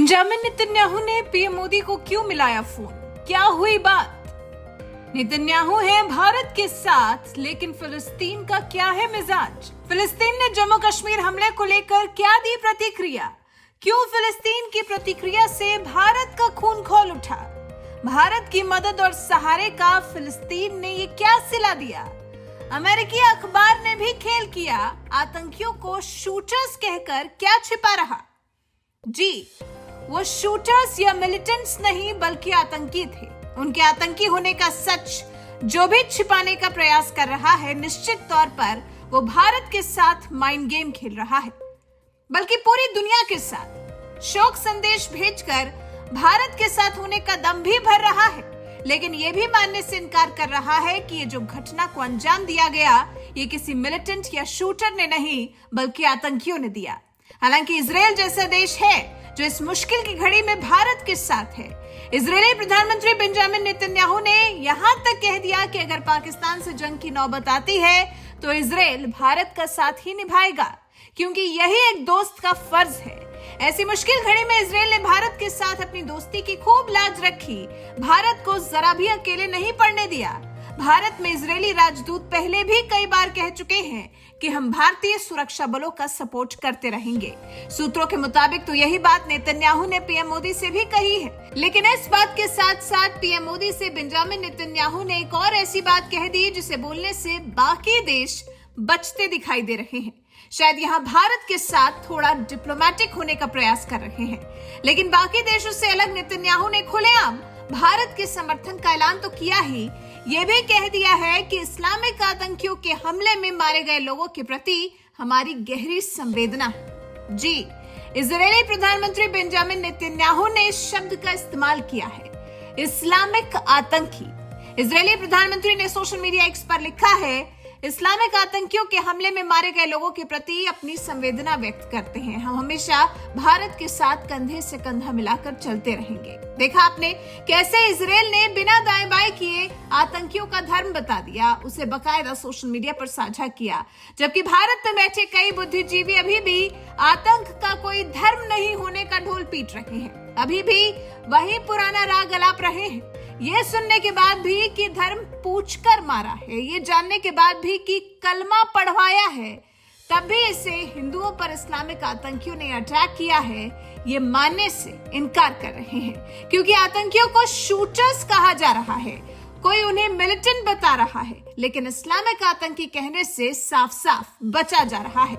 Benjamin Netanyahu ने PM Modi को क्यों मिलाया फोन? क्या हुई बात? नेतन्याहू है भारत के साथ, लेकिन फिलिस्तीन का क्या है मिजाज? फिलिस्तीन ने जम्मू कश्मीर हमले को लेकर क्या दी प्रतिक्रिया? क्यों फिलिस्तीन की प्रतिक्रिया से भारत का खून खौल उठा? भारत की मदद और सहारे का फिलिस्तीन ने ये क्या सिला दिया? अमेरिकी अखबार ने भी खेल किया, आतंकियों को शूटर्स कहकर क्या छिपा रहा? जी, वो शूटर्स या मिलिटेंट्स नहीं बल्कि आतंकी थे। उनके आतंकी होने का सच जो भी छिपाने का प्रयास कर रहा है, निश्चित तौर पर वो भारत के साथ माइंड गेम खेल रहा है, बल्कि पूरी दुनिया के साथ शोक संदेश भेजकर भारत के साथ होने का दम भी भर रहा है। लेकिन ये भी मानने से इनकार कर रहा है कि ये जो घटना को अंजाम दिया गया, ये किसी मिलिटेंट या शूटर ने नहीं बल्कि आतंकियों ने दिया। हालांकि इजराइल जैसा देश है जो इस मुश्किल की घड़ी में भारत के साथ है। इजरायली प्रधानमंत्री बेंजामिन नेतन्याहू ने यहां तक कह दिया कि अगर पाकिस्तान से जंग की नौबत आती है तो इजराइल भारत का साथ ही निभाएगा, क्योंकि यही एक दोस्त का फर्ज है। ऐसी मुश्किल घड़ी में इजराइल ने भारत के साथ अपनी दोस्ती की खूब लाज रखी, भारत को जरा भी अकेले नहीं पड़ने दिया। भारत में इजरायली राजदूत पहले भी कई बार कह चुके हैं कि हम भारतीय सुरक्षा बलों का सपोर्ट करते रहेंगे। सूत्रों के मुताबिक तो यही बात नेतन्याहू ने पीएम मोदी से भी कही है। लेकिन इस बात के साथ साथ पीएम मोदी से बेंजामिन नेतन्याहू ने एक और ऐसी बात कह दी जिसे बोलने से बाकी देश बचते दिखाई दे रहे हैं। शायद यहाँ भारत के साथ थोड़ा डिप्लोमेटिक होने का प्रयास कर रहे हैं, लेकिन बाकी देशों से अलग नेतन्याहू ने खुलेआम भारत के समर्थन का ऐलान तो किया ही, ये भी कह दिया है कि इस्लामिक आतंकियों के हमले में मारे गए लोगों के प्रति हमारी गहरी संवेदना है। जी, इजरायली प्रधानमंत्री बेंजामिन नेतन्याहू ने इस शब्द का इस्तेमाल किया है, इस्लामिक आतंकी। इजरायली प्रधानमंत्री ने सोशल मीडिया एक्स पर लिखा है, इस्लामिक आतंकियों के हमले में मारे गए लोगों के प्रति अपनी संवेदना व्यक्त करते हैं। हम हमेशा भारत के साथ कंधे से कंधा मिलाकर चलते रहेंगे। देखा आपने कैसे इजराइल ने बिना दाएं बाएं किए आतंकियों का धर्म बता दिया, उसे बकायदा सोशल मीडिया पर साझा किया, जबकि भारत में बैठे कई बुद्धिजीवी अभी भी आतंक का कोई धर्म नहीं होने का ढोल पीट रहे हैं, अभी भी वही पुराना राग अलाप रहे हैं। ये सुनने के बाद भी कि धर्म पूछकर मारा है, ये जानने के बाद भी कि कलमा पढ़वाया है, तब भी इसे हिंदुओं पर इस्लामिक आतंकियों ने अटैक किया है, ये मानने से इनकार कर रहे हैं, क्योंकि आतंकियों को शूटर्स कहा जा रहा है, कोई उन्हें मिलिटेंट बता रहा है, लेकिन इस्लामिक आतंकी कहने से साफ साफ बचा जा रहा है।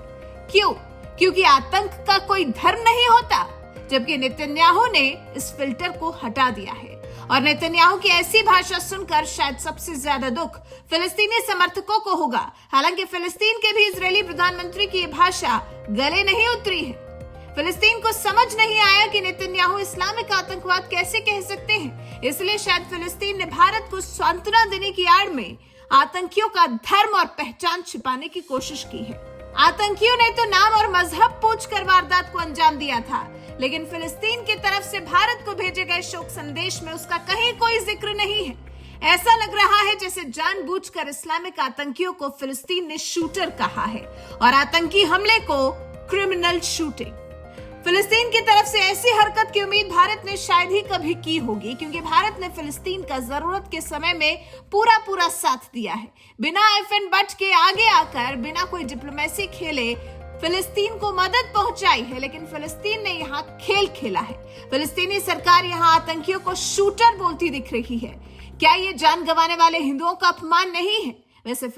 क्यों? क्योंकि आतंक का कोई धर्म नहीं होता, जबकि नेतन्याहू ने इस फिल्टर को हटा दिया है। और नेतन्याहू की ऐसी भाषा सुनकर शायद सबसे ज्यादा दुख फिलिस्तीनी समर्थकों को होगा। हालांकि फिलिस्तीन के भी इजरायली प्रधानमंत्री की ये भाषा गले नहीं उतरी है। फिलिस्तीन को समझ नहीं आया कि नेतन्याहू इस्लामिक आतंकवाद कैसे कह सकते हैं, इसलिए शायद फिलिस्तीन ने भारत को सांत्वना देने की आड़ में आतंकियों का धर्म और पहचान छिपाने की कोशिश की है। आतंकियों ने तो नाम और मजहब पूछकर वारदात को अंजाम दिया था, लेकिन फिलिस्तीन की तरफ से भारत को भेजे गए शोक संदेश में उसका कहीं कोई जिक्र नहीं है। ऐसा लग रहा है जैसे जानबूझकर इस्लामिक आतंकियों को फिलिस्तीन ने शूटर कहा है और आतंकी हमले को क्रिमिनल शूटिंग। फिलिस्तीन की तरफ से ऐसी हरकत की उम्मीद भारत ने शायद ही कभी की होगी, क्योंकि भारत ने फिलिस्तीन का जरूरत के समय में पूरा साथ दिया है। बिना FN बट के आगे आकर बिना कोई डिप्लोमेसी खेले फिलिस्तीन को मदद पहुंचाई है, लेकिन फिलिस्तीन ने यहाँ खेल खेला है। फिलिस्तीनी सरकार यहाँ आतंकियों को शूटर बोलती दिख रही है। क्या ये जान गंवाने वाले हिंदुओं का अपमान नहीं है? वैसे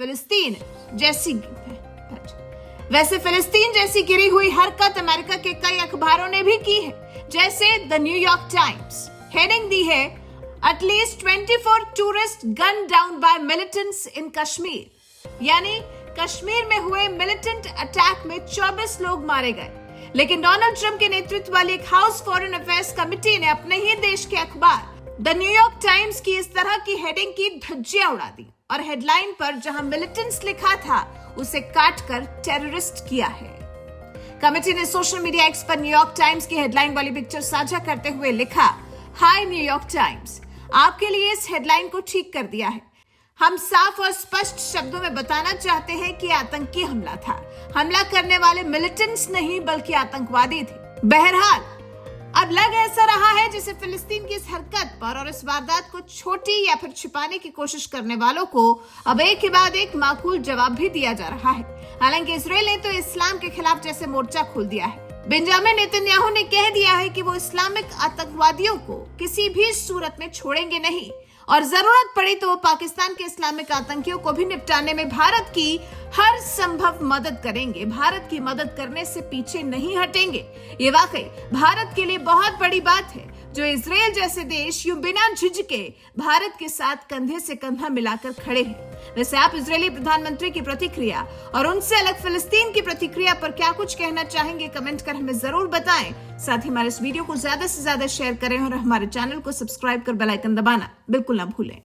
फिलिस्तीन जैसी गिरी हुई हरकत अमेरिका के कई अखबारों ने भी की है, जैसे द न्यूयॉर्क टाइम्स हेडिंग दी है, at least 24 tourist gun down by militants in Kashmir, यानी कश्मीर में हुए मिलिटेंट अटैक में 24 लोग मारे गए। लेकिन डोनाल्ड ट्रंप के नेतृत्व वाली एक हाउस फॉरेन अफेयर्स कमेटी ने अपने ही देश के अखबार द न्यूयॉर्क टाइम्स की इस तरह की हेडिंग की धज्जियां उड़ा दी और हेडलाइन पर जहां मिलिटेंट्स लिखा था उसे काटकर टेररिस्ट किया है। कमेटी ने सोशल मीडिया एक्स पर न्यूयॉर्क टाइम्स की हेडलाइन वाली पिक्चर साझा करते हुए लिखा, हाय न्यूयॉर्क टाइम्स, आपके लिए इस हेडलाइन को ठीक कर दिया है। हम साफ और स्पष्ट शब्दों में बताना चाहते हैं कि आतंकी हमला था। हमला करने वाले मिलिटेंट्स नहीं बल्कि आतंकवादी थे। बहरहाल अब लग ऐसा रहा है जैसे फिलिस्तीन की इस हरकत पर और इस वारदात को छोटी या फिर छिपाने की कोशिश करने वालों को अब एक के बाद एक माकूल जवाब भी दिया जा रहा है। हालांकि इजराइल ने तो इस्लाम के खिलाफ जैसे मोर्चा खोल दिया है। बेंजामिन नेतन्याहू ने कह दिया है कि वो इस्लामिक आतंकवादियों को किसी भी सूरत में छोड़ेंगे नहीं और जरूरत पड़ी तो वो पाकिस्तान के इस्लामिक आतंकियों को भी निपटाने में भारत की हर संभव मदद करेंगे। भारत की मदद करने से पीछे नहीं हटेंगे। ये वाकई भारत के लिए बहुत बड़ी बात है जो इजराइल जैसे देश यूं बिना झिझके भारत के साथ कंधे से कंधा मिलाकर खड़े हैं। वैसे आप इजरायली प्रधानमंत्री की प्रतिक्रिया और उनसे अलग फिलिस्तीन की प्रतिक्रिया पर क्या कुछ कहना चाहेंगे, कमेंट कर हमें जरूर बताएं। साथ ही हमारे इस वीडियो को ज्यादा से ज्यादा शेयर करें और हमारे चैनल को सब्सक्राइब कर बेल आइकन दबाना बिल्कुल ना भूलें।